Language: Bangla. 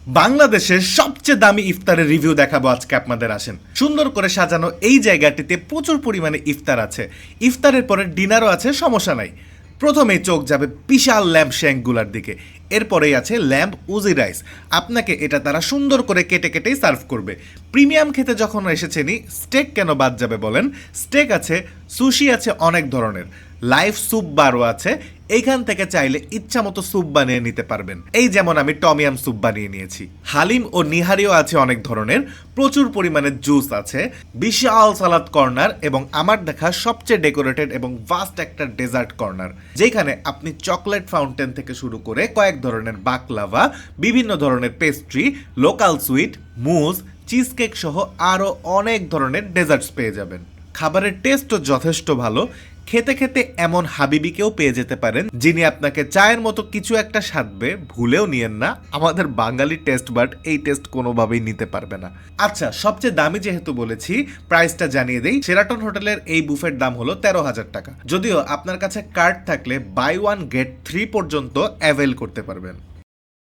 বাংলাদেশের সবচেয়ে দামি ইফতারের রিভিউ দেখাবো আজকে আপনাদের। আসেন, সুন্দর করে সাজানো এই জায়গাটিতে প্রচুর পরিমাণে ইফতার আছে। ইফতারের পরে ডিনারও আছে, সমস্যা নাই। প্রথমেই চোখ যাবে বিশাল ল্যাম্প শ্যাঙ্কগুলার দিকে। এরপরেই আছে ল্যাম্প উজি রাইস। আপনাকে এটা তারা সুন্দর করে কেটে কেটেই সার্ভ করবে। প্রিমিয়াম খেতে যখন এসেছেনি, স্টেক কেন বাদ যাবে বলেন? স্টেক আছে, সুশি আছে অনেক ধরনের, লাইভ স্যুপ বারও আছে। এইখান থেকে চাইলে ইচ্ছা মতো স্যুপ বানিয়ে নিতে পারবেন। এই যেমন আমি টমিয়াম স্যুপ বানিয়ে নিয়েছি। হালিম ও নিহারিও আছে অনেক ধরনের, প্রচুর পরিমাণে জুস আছে, বিশাল সালাদ কর্নার এবং আমার দেখা সবচেয়ে ডেকোরেটেড এবং ভাস্ট একটা ডেজার্ট কর্নার, যেখানে আপনি চকলেট ফাউন্টেন থেকে শুরু করে কয়েক ধরনের বাকলাভা, বিভিন্ন ধরনের পেস্ট্রি, লোকাল সুইট, মুজ, চিজ কেক সহ আরও অনেক ধরনের ডেজার্টস পেয়ে যাবেন। খাবারের টেস্টও যথেষ্ট ভালো। খেতে খেতে এমন হাবিবিকেও পেয়ে যেতে পারেন, যিনি আপনাকে চায়ের মতো কিছু একটা সাধবে। ভুলেও নিয়েন না, আমাদের বাঙালি টেস্ট বাট এই টেস্ট কোনোভাবেই নিতে পারবে না। আচ্ছা, সবচেয়ে দামি যেহেতু বলেছি, প্রাইসটা জানিয়ে দেই। শেরাটন হোটেলের এই বুফের দাম হলো 13,000 টাকা। যদিও আপনার কাছে কার্ড থাকলে বাই ওয়ান গেট 3 পর্যন্ত অ্যাভেল করতে পারবেন।